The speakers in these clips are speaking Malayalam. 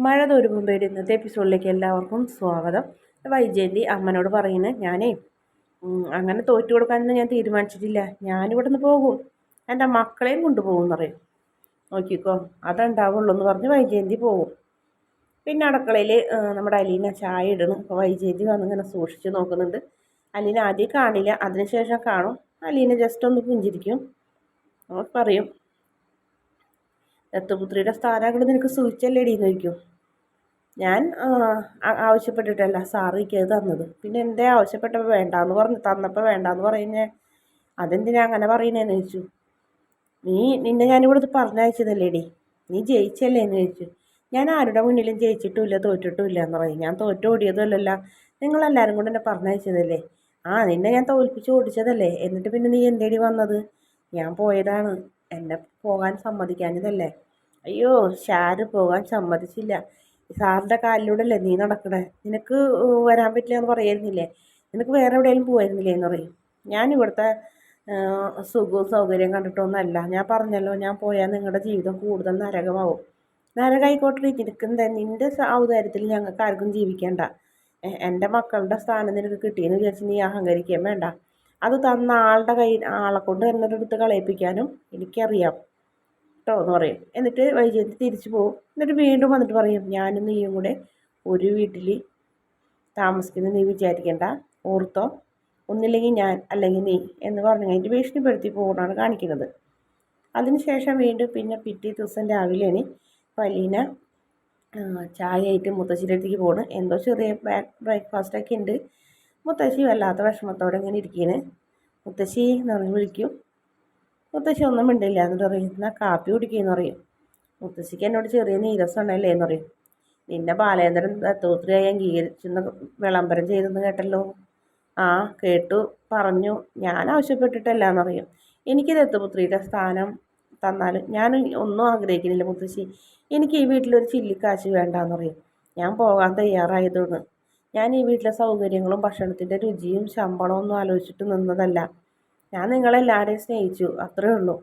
മഴ തോരുമ്പോൾ ഇന്നത്തെ എപ്പിസോഡിലേക്ക് എല്ലാവർക്കും സ്വാഗതം. വൈജയന്തി അമ്മനോട് പറയുന്നത്, ഞാനേ അങ്ങനെ തോറ്റു കൊടുക്കാനൊന്നും ഞാൻ തീരുമാനിച്ചിട്ടില്ല, ഞാനിവിടെ നിന്ന് പോകും, എൻ്റെ മക്കളെയും കൊണ്ടുപോകും എന്ന് പറയും. നോക്കിക്കോ, അതുണ്ടാവുള്ളൂ എന്ന് പറഞ്ഞ് വൈജയന്തി പോകും. പിന്നെ അടുക്കളയിൽ നമ്മുടെ അലീന ചായ ഇടണം. അപ്പോൾ വൈജയന്തി വന്നിങ്ങനെ സൂക്ഷിച്ച് നോക്കുന്നുണ്ട്. അലീന ആദ്യം കാണില്ല, അതിനുശേഷം കാണും. അലീന ജസ്റ്റ് ഒന്ന് പുഞ്ചിരിക്കും. പറയും, ദത്തുപുത്രിയുടെ സ്ഥാനം നിനക്ക് സൂചിച്ചല്ലേടി എന്ന് ചോദിക്കും. ഞാൻ ആവശ്യപ്പെട്ടിട്ടല്ല സാറ് എനിക്ക് അത് തന്നത്, പിന്നെ എന്തേ ആവശ്യപ്പെട്ടപ്പോൾ വേണ്ടാന്ന് പറഞ്ഞു തന്നപ്പോൾ വേണ്ടാന്ന് പറയുന്നേ, അതെന്തിനാ അങ്ങനെ പറയുന്നതെന്ന് ചോദിച്ചു. നിന്നെ ഞാനിവിടുന്ന് പറഞ്ഞയച്ചതല്ലേടി, നീ ജയിച്ചല്ലേ എന്ന് ചോദിച്ചു. ഞാൻ ആരുടെ മുന്നിലും ജയിച്ചിട്ടുമില്ല തോറ്റിട്ടുമില്ല എന്ന് പറയും. ഞാൻ തോറ്റോടിയതല്ലല്ല, നിങ്ങളെല്ലാവരും കൂടെ എന്നെ പറഞ്ഞയച്ചതല്ലേ. നിന്നെ ഞാൻ തോൽപ്പിച്ച് ഓടിച്ചതല്ലേ, എന്നിട്ട് പിന്നെ നീ എന്തേടി വന്നത്? ഞാൻ പോയതാണ്, എന്നെ പോകാൻ സമ്മതിക്കാഞ്ഞതല്ലേ. അയ്യോ, ഷാര് പോകാൻ സമ്മതിച്ചില്ല. സാറിൻ്റെ കാലിലൂടെ അല്ലേ നീ നടക്കണേ, നിനക്ക് വരാൻ പറ്റില്ല എന്ന് പറയായിരുന്നില്ലേ, നിനക്ക് വേറെ എവിടെയെങ്കിലും പോയിരുന്നില്ലേ എന്ന് പറയും. ഞാൻ ഇവിടുത്തെ സുഖവും സൗകര്യം കണ്ടിട്ടൊന്നുമല്ല, ഞാൻ പറഞ്ഞല്ലോ, ഞാൻ പോയാൽ നിങ്ങളുടെ ജീവിതം കൂടുതൽ നരകമാവും. നരകമായിക്കോട്ടെ, നിനക്കെന്താ, നിൻ്റെ ഔദാര്യത്തിൽ ഞങ്ങൾക്ക് ആർക്കും ജീവിക്കേണ്ട. എൻ്റെ മക്കളുടെ സ്ഥാനം നിനക്ക് കിട്ടിയെന്ന് വിചാരിച്ച് നീ അഹങ്കരിക്കുകയും വേണ്ട. അത് തന്ന ആളെ കൊണ്ട് തന്നെ എടുത്ത് കളയിപ്പിക്കാനും എനിക്കറിയാം കേട്ടോ എന്ന് പറയും. എന്നിട്ട് വൈജയന്തി തിരിച്ചു പോകും. എന്നിട്ട് വീണ്ടും വന്നിട്ട് പറയും, ഞാനും നീയും കൂടെ ഒരു വീട്ടിൽ താമസിക്കുന്നത് നീ വിചാരിക്കേണ്ട, ഓർത്തോ, ഒന്നില്ലെങ്കിൽ ഞാൻ അല്ലെങ്കിൽ നീ എന്ന് പറഞ്ഞു കഴിഞ്ഞിട്ട് ഭീഷണിപ്പെടുത്തി പോകുന്നതാണ് കാണിക്കുന്നത്. അതിനുശേഷം വീണ്ടും പിന്നെ പിറ്റേ ദിവസം രാവിലെയാണ് അലീന ചായ ആയിട്ട് മുത്തശ്ശിയുടെ അടുത്തേക്ക് പോണ്. എന്തോ ചെറിയ ബ്രേക്ക്ഫാസ്റ്റൊക്കെ ഉണ്ട്. മുത്തശ്ശി വല്ലാത്ത വിഷമത്തോടെ ഇങ്ങനെ ഇരിക്കുകയാണ്. മുത്തശ്ശി എന്ന് പറഞ്ഞ് വിളിക്കും. മുത്തശ്ശി ഒന്നും മിണ്ടില്ല. എന്നിട്ട് പറയും, എന്നാൽ കാപ്പി കുടിക്കുകയെന്ന് പറയും. മുത്തശ്ശിക്ക് എന്നോട് ചെറിയ നീരസം ഉണ്ടല്ലേ എന്ന് പറയും. നിന്നെ ബാലേന്ദ്രൻ ദത്തോത്രിയായി അംഗീകരിച്ചെന്ന് വിളംബരം ചെയ്തെന്ന് കേട്ടല്ലോ. കേട്ടു, പറഞ്ഞു, ഞാൻ ആവശ്യപ്പെട്ടിട്ടല്ല എന്ന് പറയും. എനിക്ക് ദത്തുപുത്രിയുടെ സ്ഥാനം തന്നാലും ഞാൻ ഒന്നും ആഗ്രഹിക്കുന്നില്ല മുത്തശ്ശി, എനിക്ക് ഈ വീട്ടിലൊരു ചില്ലിക്കാശ് വേണ്ടാന്ന് പറയും. ഞാൻ പോകാൻ തയ്യാറായതുകൊണ്ട്, ഞാൻ ഈ വീട്ടിലെ സൗകര്യങ്ങളും ഭക്ഷണത്തിൻ്റെ രുചിയും ശമ്പളവും ഒന്നും ആലോചിച്ചിട്ട് നിന്നതല്ല. ഞാൻ നിങ്ങളെല്ലാവരെയും സ്നേഹിച്ചു, അത്രേ ഉള്ളൂ.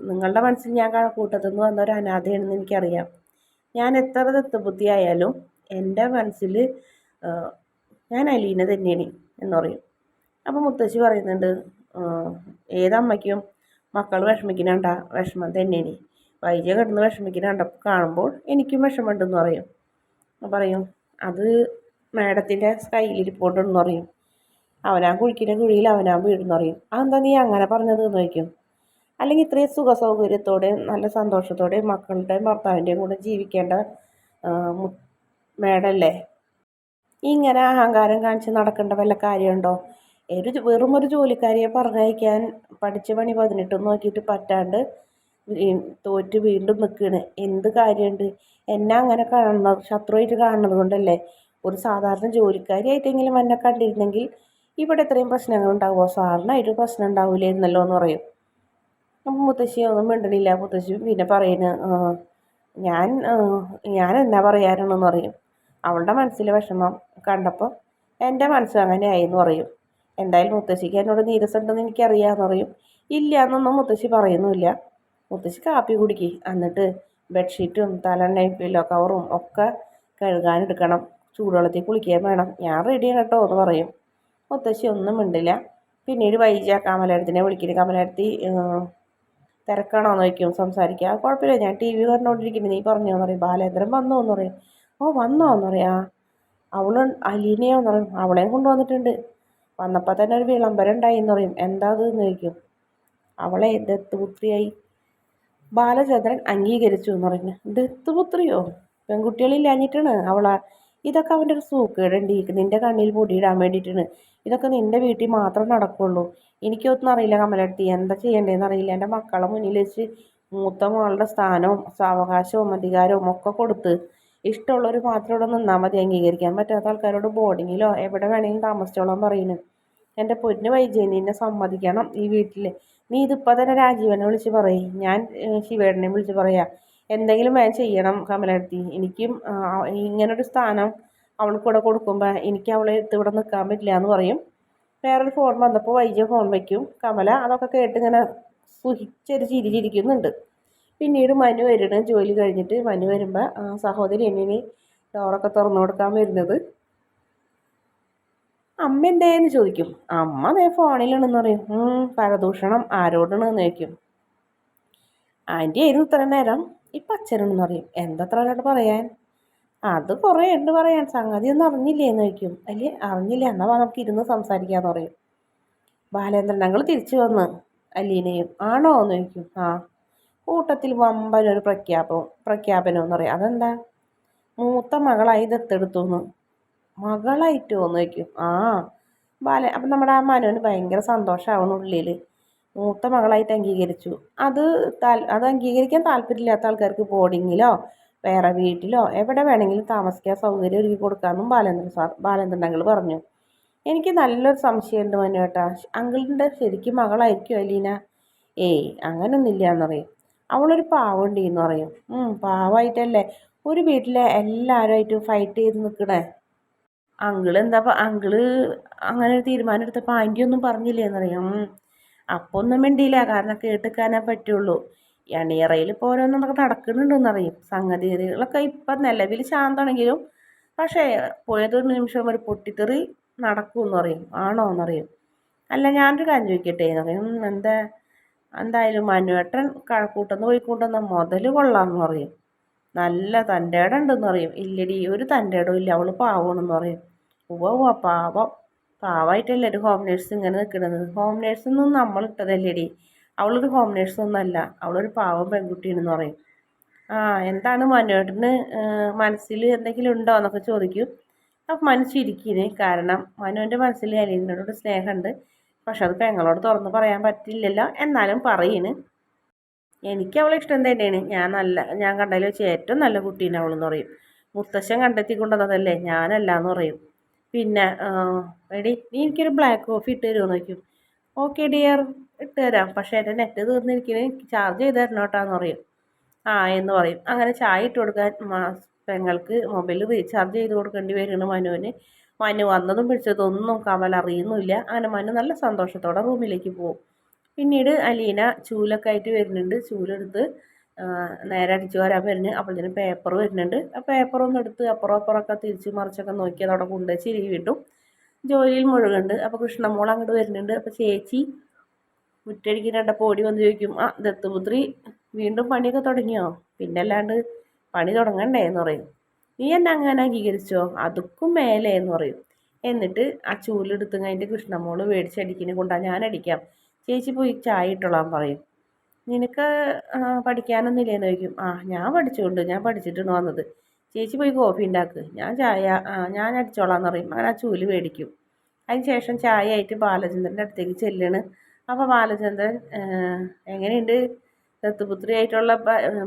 നിങ്ങളുടെ മനസ്സിൽ ഞാൻ കൂട്ടത്തു നിന്ന് വന്ന ഒരു അനാഥയാണെന്ന് എനിക്കറിയാം. ഞാൻ എത്ര ദത്തബുദ്ധിയായാലും എൻ്റെ മനസ്സിൽ ഞാൻ അലീന തന്നെയാണ് എന്ന് പറയും. അപ്പം മുത്തശ്ശി പറയുന്നുണ്ട്, ഏതമ്മയ്ക്കും മക്കൾ വിഷമിക്കുന്നുണ്ട വിഷമം തന്നെയാണ്. വൈദ്യ കിടന്ന് വിഷമിക്കുന്നുണ്ട കാണുമ്പോൾ എനിക്കും വിഷമമുണ്ടെന്ന് പറയും. അത് മാഡത്തിൻ്റെ കയ്യിലിരിപ്പുണ്ടെന്ന് പറയും. അവനാ കുഴിക്കുന്ന കുഴിയിൽ അവനാ വീടെന്ന് പറയും. അതെന്താ നീ അങ്ങനെ പറഞ്ഞത് എന്ന് ചോദിക്കും. അല്ലെങ്കിൽ ഇത്രയും സുഖ സൗകര്യത്തോടെ നല്ല സന്തോഷത്തോടെ മക്കളുടെയും ഭർത്താവിൻ്റെയും കൂടെ ജീവിക്കേണ്ട മാഡല്ലേ ഇങ്ങനെ അഹങ്കാരം കാണിച്ച് നടക്കേണ്ട വല്ല കാര്യമുണ്ടോ? വെറും ഒരു ജോലിക്കാരിയെ പറഞ്ഞയക്കാൻ പഠിച്ച പണി 18 നോക്കിയിട്ട് പറ്റാണ്ട് തോറ്റ് വീണ്ടും നിൽക്കുകയാണ്. എന്ത് കാര്യമുണ്ട്? എന്നെ അങ്ങനെ കാണുന്നത്, ശത്രുവായിട്ട് കാണുന്നത് കൊണ്ടല്ലേ. ഒരു സാധാരണ ജോലിക്കാരിയായിട്ടെങ്കിലും എന്നെ കണ്ടിരുന്നെങ്കിൽ ഇവിടെ ഇത്രയും പ്രശ്നങ്ങൾ ഉണ്ടാവുമോ? സാറിനായിട്ട് പ്രശ്നം ഉണ്ടാവില്ലായിരുന്നല്ലോ എന്ന് പറയും. അപ്പം മുത്തശ്ശി ഒന്നും മിണ്ടണില്ല. മുത്തശ്ശി പിന്നെ പറയുന്നത്, ഞാൻ എന്നാ പറയാനാണെന്ന് പറയും. അവളുടെ മനസ്സിലെ വിഷമം കണ്ടപ്പോൾ എൻ്റെ മനസ്സ് അങ്ങനെയായി എന്ന് പറയും. എന്തായാലും മുത്തശ്ശിക്ക് എന്നോട് നീരസമുണ്ടെന്ന് എനിക്കറിയാമെന്ന് പറയും. ഇല്ല എന്നൊന്നും മുത്തശ്ശി പറയുന്നുമില്ല. മുത്തശ്ശി കാപ്പി കുടിക്കുക, എന്നിട്ട് ബെഡ്ഷീറ്റും തലെണ്ണയും പില്ലോ കവറും ഒക്കെ കഴുകാനെടുക്കണം, ചൂടുവെള്ളത്തിൽ കുളിക്കുകയും വേണം, ഞാൻ റെഡിയാണ് കേട്ടോ എന്ന് പറയും. മുത്തശ്ശി ഒന്നും മിണ്ടില്ല. പിന്നീട് കമലടുത്തിനെ വിളിക്കുന്നത്. കമലടുത്തി തിരക്കാണോ എന്ന് ചോദിക്കും. സംസാരിക്കുക. കുഴപ്പമില്ല, ഞാൻ TV കണ്ടുകൊണ്ടിരിക്കുന്നു, നീ പറഞ്ഞോന്ന് പറയും. ബാലേന്ദ്രൻ വന്നോ എന്ന് പറയും. വന്നോ എന്ന് പറയാം. അലീനയോ എന്ന് പറയും. അവളെയും കൊണ്ടുവന്നിട്ടുണ്ട്. വന്നപ്പോൾ തന്നെ ഒരു വിളംബരം ഉണ്ടായി എന്ന് പറയും. എന്താ അത് എന്ന് ചോദിക്കും. അവളെ ദത്തുപുത്രിയായി ബാലചന്ദ്രൻ അംഗീകരിച്ചു എന്ന് പറഞ്ഞു. ദത്തുപുത്രിയോ? പെൺകുട്ടികളില്ലാഞ്ഞിട്ടാണ് അവളാ? ഇതൊക്കെ അവൻ്റെ ഒരു സൂക്കേടുണ്ട്, നിൻ്റെ കണ്ണിൽ പൊടിയിടാൻ വേണ്ടിയിട്ടാണ്. ഇതൊക്കെ നിൻ്റെ വീട്ടിൽ മാത്രം നടക്കുള്ളൂ. എനിക്കൊന്നും അറിയില്ല കമലടുത്തി, എന്താ ചെയ്യേണ്ടതെന്ന് അറിയില്ല. എൻ്റെ മക്കളെ മുന്നിൽ വെച്ച് മൂത്ത മകളുടെ സ്ഥാനവും സാവകാശവും അധികാരവും ഒക്കെ കൊടുത്ത് ഇഷ്ടമുള്ളവർ മാത്രം ഇവിടെ നിന്നാൽ മതി, അംഗീകരിക്കാൻ പറ്റാത്ത ആൾക്കാരോട് ബോർഡിങ്ങിലോ എവിടെ വേണമെങ്കിലും താമസിച്ചോളാൻ പറയുന്നു. എൻ്റെ പൊന്ന് വൈജയന്തിനെ സമ്മതിക്കണം ഈ വീട്ടിൽ. നീ ഇതിപ്പോൾ തന്നെ രാജീവനെ വിളിച്ച് പറയും, ഞാൻ ശിവേടനെ വിളിച്ച് പറയാം. എന്തെങ്കിലും വേണം ചെയ്യണം കമലടുത്തി. എനിക്കും ഇങ്ങനൊരു സ്ഥാനം അവൾക്കൂടെ കൊടുക്കുമ്പോൾ എനിക്ക് അവളെ എടുത്ത് ഇവിടെ നിൽക്കാൻ പറ്റില്ല എന്ന് പറയും. വേറൊരു ഫോൺ വന്നപ്പോൾ വൈജ ഫോൺ വയ്ക്കും. കമല അതൊക്കെ കേട്ട് ഇങ്ങനെ സുഹിച്ചൊരു ചിരിക്കുന്നുണ്ട്. പിന്നീട് മനു വരണം, ജോലി കഴിഞ്ഞിട്ട് മനു വരുമ്പോൾ സഹോദരി എന്നിന് ഡോറൊക്കെ തുറന്നു കൊടുക്കാൻ വരുന്നത്. അമ്മ എന്തേന്ന് ചോദിക്കും. അമ്മ അതേ ഫോണിലാണെന്ന് പറയും. പരദൂഷണം ആരോടാണെന്ന് ചോദിക്കും. ആൻറ്റി ആയിരുന്നു ഇത്ര നേരം, ഇപ്പം അച്ഛനാണെന്ന് പറയും. എന്തത്ര നേരം പറയാൻ? അത് കുറേ ഉണ്ട് പറയാൻ, സംഗതി ഒന്നും അറിഞ്ഞില്ലേന്ന് ചോദിക്കും. അല്ലേ അറിഞ്ഞില്ല, എന്നാൽ നമുക്ക് ഇരുന്ന് സംസാരിക്കാമെന്ന് പറയും. ബാലേന്ദ്രൻ ഞങ്ങൾ തിരിച്ചു വന്ന് അലീനയും. ആണോ എന്ന് ചോദിക്കും. ആ, കൂട്ടത്തിൽ വമ്പനൊരു പ്രഖ്യാപനം എന്ന് പറയും. അതെന്താ? മൂത്ത മകളായി ദത്തെടുത്തു എന്ന്. മകളായിട്ടോ എന്ന് ചോദിക്കും. ആ, അപ്പം നമ്മുടെ ആ മനുവിന് ഭയങ്കര സന്തോഷമാവണം ഉള്ളിൽ. മൂത്ത മകളായിട്ട് അംഗീകരിച്ചു. അത് അത് അംഗീകരിക്കാൻ താല്പര്യമില്ലാത്ത ആൾക്കാർക്ക് ബോർഡിങ്ങിലോ വേറെ വീട്ടിലോ എവിടെ വേണമെങ്കിലും താമസിക്കാൻ സൗകര്യം ഒരുക്കി കൊടുക്കാമെന്നും ബാലേന്ദ്രൻ അങ്കിൾ പറഞ്ഞു. എനിക്ക് നല്ലൊരു സംശയമുണ്ട് മനുവേട്ടാ, അങ്കിളിൻ്റെ ശരിക്കും മകളായിരിക്കും അലീന? ഏയ് അങ്ങനൊന്നുമില്ല എന്നറിയും. അവളൊരു പാവമുണ്ട് എന്ന് പറയും. പാവമായിട്ടല്ലേ ഒരു വീട്ടിലെ എല്ലാവരുമായിട്ടും ഫൈറ്റ് ചെയ്ത് നിൽക്കണേ. അങ്കിള് അങ്ങനെ ഒരു തീരുമാനം എടുത്തപ്പോൾ ആൻറ്റി ഒന്നും പറഞ്ഞില്ലേ എന്നറിയാം. അപ്പോൾ ഒന്നും മിണ്ടിയില്ല, കാരണം കേട്ടിക്കാനേ പറ്റുള്ളൂ. എണിയറയിൽ ഇപ്പോൾ ഓരോന്നൊക്കെ നടക്കുന്നുണ്ടെന്നറിയും. സംഗതികളൊക്കെ ഇപ്പം നിലവിൽ ശാന്തമാണെങ്കിലും പക്ഷേ പോയതൊരു നിമിഷം ഒരു പൊട്ടിത്തെറി നടക്കുമെന്ന് പറയും. ആണോ എന്നറിയും. അല്ല ഞാനൊരു കാര്യം ചോദിക്കട്ടെ എന്നറിയും. എന്തായാലും മനുവേട്ടൻ കഴക്കൂട്ടെന്ന് പോയിക്കൊണ്ടുവന്ന മുതൽ കൊള്ളാമെന്ന് പറയും. നല്ല തൻ്റെ ഇടം ഉണ്ടെന്ന് പറയും. ഇല്ലടി, ഒരു തൻ്റെ ഇടവും ഇല്ല, അവൾ പാവമാണെന്ന് പറയും. ഉവ്വ പാവമായിട്ടല്ലേ ഒരു ഹോം നേഴ്സ് ഇങ്ങനെ നിൽക്കണത്. ഹോം നേഴ്സൊന്നും നമ്മൾ ഇട്ടതല്ലേടി, അവളൊരു ഹോം നേഴ്സൊന്നുമല്ല, അവളൊരു പാവം പെൺകുട്ടിയാണെന്ന് പറയും. എന്താണ് മനുവേട്ടന് മനസ്സിൽ എന്തെങ്കിലും ഉണ്ടോ എന്നൊക്കെ ചോദിക്കും. അപ്പം മനു ചിരിക്കിന്. കാരണം മനുവിൻ്റെ മനസ്സിൽ അലീനയോട് സ്നേഹമുണ്ട്. പക്ഷെ അത് പെങ്ങളോട് തുറന്ന് പറയാൻ പറ്റില്ലല്ലോ, എന്നാലും പറയുന്നു. എനിക്ക് അവളെ ഇഷ്ടം തന്നെയാണ്. ഞാൻ കണ്ടതിൽ വെച്ച് ഏറ്റവും നല്ല കുട്ടീനെ അവളെന്ന് പറയും. മുത്തശ്ശൻ കണ്ടെത്തിക്കൊണ്ടതല്ലേ, ഞാനല്ല എന്ന് പറയും. പിന്നെ എടി നീ എനിക്കൊരു ബ്ലാക്ക് കോഫി ഇട്ട് തരുമോ എന്ന് ചോദിക്കും. ഓക്കെ ഡിയർ, ഇട്ട് തരാം. പക്ഷേ എൻ്റെ നെറ്റ് തീർന്നിരിക്കണേ, ചാർജ് ചെയ്ത് തരണം കേട്ടാന്ന് പറയും. എന്ന് പറയും. അങ്ങനെ ചായ ഇട്ട് കൊടുക്കാൻ പെങ്ങൾക്ക് മൊബൈൽ റീചാർജ് ചെയ്ത് കൊടുക്കേണ്ടി വരുന്നു മനുവിന്. മനു വന്നതും പിടിച്ചതൊന്നും കമൽ അറിയുന്നില്ല. അങ്ങനെ മനു നല്ല സന്തോഷത്തോടെ റൂമിലേക്ക് പോകും. പിന്നീട് അലീന ചൂലൊക്കെ ആയിട്ട് വരുന്നുണ്ട്. ചൂലെടുത്ത് നേരെ അടിച്ചു വരാൻ വരുന്നു. അപ്പോഴത്തേന് പേപ്പർ വരുന്നുണ്ട്. ആ പേപ്പറൊന്നും എടുത്ത് അപ്പുറമൊക്കെ തിരിച്ച് മറിച്ചൊക്കെ നോക്കി അതവിടെ കൊണ്ടുപോയി ചിരി വിട്ടും ജോലിയിൽ മുഴുകുന്നുണ്ട്. അപ്പോൾ കൃഷ്ണമോൾ അങ്ങോട്ട് വരുന്നുണ്ട്. അപ്പോൾ ചേച്ചി മുറ്റടിക്കുന്നുണ്ടപ്പോൾ ഓടി വന്ന് ചോദിക്കും. ദത്തുപുത്രി വീണ്ടും പണിയൊക്കെ തുടങ്ങിയോ? പിന്നെ അല്ലാണ്ട് പണി തുടങ്ങണ്ടേ എന്ന് പറയും. നീ എന്നെ അങ്ങനെ അംഗീകരിച്ചോ? അതുക്കും മേലെ എന്ന് പറയും. എന്നിട്ട് ആ ചൂലെടുത്ത് കഴിഞ്ഞിട്ട് കൃഷ്ണമോള് മേടിച്ചടിക്കിനെ കൊണ്ടാ ഞാൻ അടിക്കാം, ചേച്ചി പോയി ചായ ഇട്ടോളാൻ പറയും. നിനക്ക് പഠിക്കാനൊന്നും ഇല്ലേന്ന് ചോദിക്കും. ഞാൻ ഞാൻ പഠിച്ചിട്ടാണ് വന്നത്. ചേച്ചി പോയി കോഫി ഉണ്ടാക്ക്, ഞാൻ അടിച്ചോളാന്ന് പറയും. അങ്ങനെ ആ ചൂല് മേടിക്കും. അതിന് ശേഷം ചായ ആയിട്ട് ബാലചന്ദ്രൻ്റെ അടുത്തേക്ക് ചെല്ലാണ്. അപ്പോൾ ബാലചന്ദ്രൻ എങ്ങനെയുണ്ട് ദത്തുപുത്രിയായിട്ടുള്ള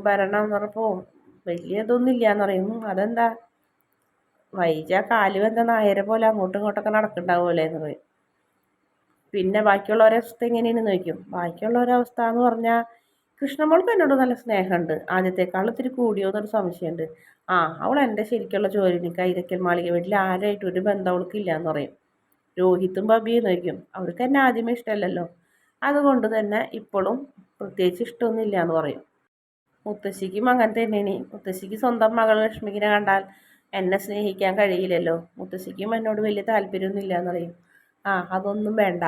ഭരണം എന്ന് പറഞ്ഞപ്പോൾ വലിയ ഇതൊന്നും ഇല്ലയെന്ന് പറയും. അതെന്താ? വൈജ കാല് എന്താ നായരെ പോലെ അങ്ങോട്ടും ഇങ്ങോട്ടൊക്കെ നടക്കുന്നുണ്ടാവുമല്ലേ എന്ന് പറയും. പിന്നെ ബാക്കിയുള്ളവരെ അവസ്ഥ എങ്ങനെയാണെന്ന് ചോദിക്കും. ബാക്കിയുള്ളവരവസ്ഥ എന്ന് പറഞ്ഞാൽ കൃഷ്ണമോൾക്ക് എന്നോട് നല്ല സ്നേഹമുണ്ട്, ആദ്യത്തെക്കാൾ ഇത്തിരി കൂടിയോ എന്നൊരു സംശയമുണ്ട്. അവൾ എൻ്റെ ശരിക്കുള്ള ജോലിന് കൈതക്കൽ മാളിക വീട്ടിൽ ആരായിട്ടും ഒരു ബന്ധം അവൾക്കില്ല എന്ന് പറയും. രോഹിത്തും ബബിയും നോക്കും. അവർക്ക് എന്നെ ആദ്യമേ ഇഷ്ടമല്ലല്ലോ, അതുകൊണ്ട് തന്നെ ഇപ്പോഴും പ്രത്യേകിച്ച് ഇഷ്ടമൊന്നുമില്ല എന്ന് പറയും. മുത്തശ്ശിക്കും അങ്ങനെ തന്നെയാണ്. മുത്തശ്ശിക്ക് സ്വന്തം മകൾ ലക്ഷ്മിക്കിനെ കണ്ടാൽ എന്നെ സ്നേഹിക്കാൻ കഴിയില്ലല്ലോ. മുത്തശ്ശിക്കും എന്നോട് വലിയ താല്പര്യമൊന്നും ഇല്ല എന്ന് പറയും. അതൊന്നും വേണ്ട.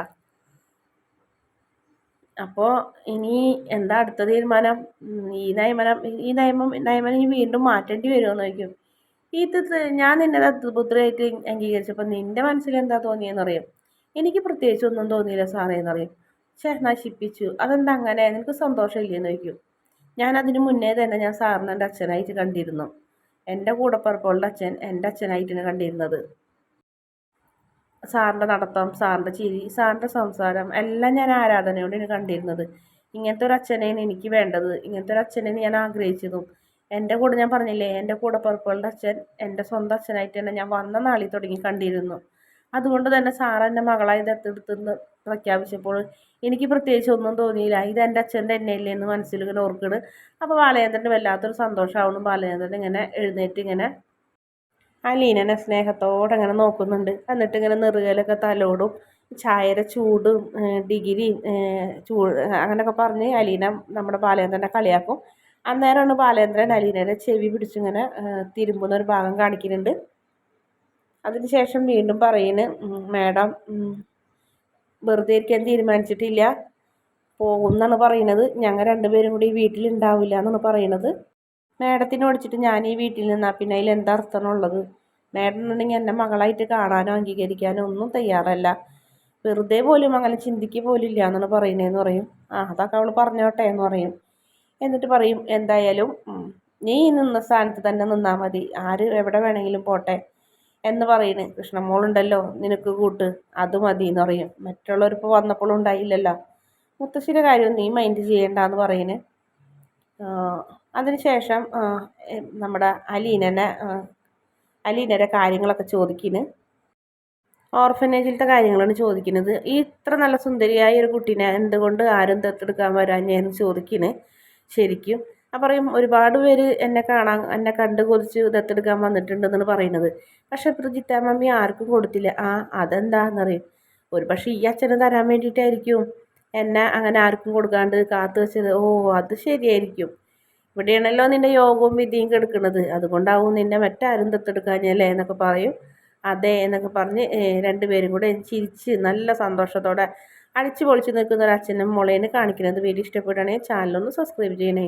അപ്പോൾ ഇനി എന്താ അടുത്ത തീരുമാനം? ഈ നിയമം ഇനി വീണ്ടും മാറ്റേണ്ടി വരുമോ എന്ന് ചോദിക്കും. ഞാൻ നിന്നെ ദത്തുപുത്രിയായിട്ട് അംഗീകരിച്ചപ്പോൾ നിൻ്റെ മനസ്സിൽ എന്താ തോന്നിയെന്നറിയും. എനിക്ക് പ്രത്യേകിച്ച് ഒന്നും തോന്നിയില്ല സാറേ എന്നറിയും. നശിപ്പിച്ചു, അതെന്താ അങ്ങനെ? നിനക്ക് സന്തോഷമില്ലേന്ന് ചോദിക്കും. അതിന് മുന്നേ തന്നെ ഞാൻ സാറിനെ എൻ്റെ അച്ഛനായിട്ട് കണ്ടിരുന്നു. എൻ്റെ കൂടപ്പിറപ്പുകളുടെ അച്ഛൻ എൻ്റെ അച്ഛനായിട്ടാണ് കണ്ടിരുന്നത്. സാറിൻ്റെ നടത്തം, സാറിൻ്റെ ചിരി, സാറിൻ്റെ സംസാരം എല്ലാം ഞാൻ ആരാധനയോടെയാണ് കണ്ടിരുന്നത്. ഇങ്ങനത്തെ ഒരു അച്ഛനെയാണ് എനിക്ക് വേണ്ടത്, ഇങ്ങനത്തെ ഒരു അച്ഛനെയാണ് ഞാൻ ആഗ്രഹിച്ചതും. എൻ്റെ കൂടെ ഞാൻ പറഞ്ഞില്ലേ, എൻ്റെ കൂടപ്പിറപ്പുകളുടെ അച്ഛൻ എൻ്റെ സ്വന്തം അച്ഛനായിട്ട് തന്നെ ഞാൻ വന്ന നാളിൽ തുടങ്ങി കണ്ടിരുന്നു. അതുകൊണ്ട് തന്നെ സാർ എൻ്റെ മകളായി ദത്തെടുത്തെന്ന് പ്രഖ്യാപിച്ചപ്പോൾ എനിക്ക് പ്രത്യേകിച്ച് ഒന്നും തോന്നിയില്ല. ഇത് എൻ്റെ അച്ഛൻ്റെ തന്നെയല്ലേ എന്ന് മനസ്സിലിങ്ങനെ ഓർക്കണ്. അപ്പോൾ ബാലചന്ദ്രന് വല്ലാത്തൊരു സന്തോഷമാവുന്നു. ബാലചന്ദ്രൻ ഇങ്ങനെ എഴുന്നേറ്റ് ഇങ്ങനെ അലീനനെ സ്നേഹത്തോടെ അങ്ങനെ നോക്കുന്നുണ്ട്. എന്നിട്ട് ഇങ്ങനെ നെറുകയിലൊക്കെ തലോടും. ചായയുടെ ചൂടും ഡിഗ്രി അങ്ങനെയൊക്കെ പറഞ്ഞ് അലീന നമ്മുടെ ബാലചന്ദ്രനെ കളിയാക്കും. അന്നേരമാണ് ബാലേന്ദ്രൻ അലീനയുടെ ചെവി പിടിച്ചിങ്ങനെ തിരുമ്പുന്ന ഒരു ഭാഗം കാണിക്കുന്നുണ്ട്. അതിനുശേഷം വീണ്ടും പറയുന്നു, മാഡം വെറുതെ ഇരിക്കാൻ തീരുമാനിച്ചിട്ടില്ല, പോകും എന്നാണ് പറയുന്നത്. ഞങ്ങൾ രണ്ടുപേരും കൂടി വീട്ടിലുണ്ടാവില്ല എന്നാണ് പറയുന്നത്. മാഡത്തിനെ ഓടിച്ചിട്ട് ഞാൻ ഈ വീട്ടിൽ നിന്നാൽ പിന്നെ അതിൽ എന്താ അർത്ഥമാണുള്ളത്? മാഡം ഉണ്ടെങ്കിൽ എൻ്റെ മകളായിട്ട് കാണാനോ അംഗീകരിക്കാനോ ഒന്നും തയ്യാറല്ല. വെറുതെ പോലും അങ്ങനെ ചിന്തിക്കുക പോലും ഇല്ല എന്നാണ് പറയുന്നതെന്ന് പറയും. അതൊക്കെ അവൾ പറഞ്ഞോട്ടെ എന്ന് പറയും. എന്നിട്ട് പറയും, എന്തായാലും നീ നിന്ന സ്ഥാനത്ത് തന്നെ നിന്നാൽ മതി, ആര് എവിടെ വേണമെങ്കിലും പോട്ടെ എന്ന് പറയുന്നു. കൃഷ്ണമോളുണ്ടല്ലോ നിനക്ക് കൂട്ട്, അത് മതി എന്ന് പറയും. മറ്റുള്ളവരിപ്പോൾ വന്നപ്പോഴും ഉണ്ടായില്ലല്ലോ, മുത്തശ്ശിയുടെ കാര്യം നീ മൈൻഡ് ചെയ്യേണ്ടെന്ന് പറയുന്നു. അതിനുശേഷം നമ്മുടെ അലീനയുടെ കാര്യങ്ങളൊക്കെ ചോദിക്കുന്നു. ഓർഫനേജിലത്തെ കാര്യങ്ങളാണ് ചോദിക്കുന്നത്. ഈ ഇത്ര നല്ല സുന്ദരിയായ ഒരു കുട്ടീനെ എന്തുകൊണ്ട് ആരും ദത്തെടുക്കാൻ വരാഞ്ഞെന്ന് ചോദിക്കുന്നു ശരിക്കും. പറയും, ഒരുപാട് പേര് എന്നെ കണ്ട് കൊതിച്ച് ദത്തെടുക്കാൻ വന്നിട്ടുണ്ടെന്നാണ് പറയുന്നത്. പക്ഷെ പ്രജിത്ത മമ്മി ആർക്കും കൊടുത്തില്ല. അതെന്താണെന്നറിയും. ഒരു പക്ഷേ ഈ അച്ഛന് തരാൻ വേണ്ടിയിട്ടായിരിക്കും എന്നെ അങ്ങനെ ആർക്കും കൊടുക്കാണ്ട് കാത്തു വെച്ചത്. അത് ശരിയായിരിക്കും. ഇവിടെയാണല്ലോ നിൻ്റെ യോഗവും വിധിയും കെടുക്കുന്നത്, അതുകൊണ്ടാവും നിന്നെ മറ്റാരും ദത്തെടുക്കാഞ്ഞല്ലേ എന്നൊക്കെ പറയും. അതെ എന്നൊക്കെ പറഞ്ഞ് രണ്ടുപേരും കൂടെ ചിരിച്ച് നല്ല സന്തോഷത്തോടെ അടിച്ചു പൊളിച്ച് നിൽക്കുന്ന ഒരു അച്ഛനും മോളേനെ കാണിക്കുന്നത് വീഡിയോ ഇഷ്ടപ്പെടുകയാണെങ്കിൽ ചാനലൊന്ന് സബ്സ്ക്രൈബ് ചെയ്യണേ.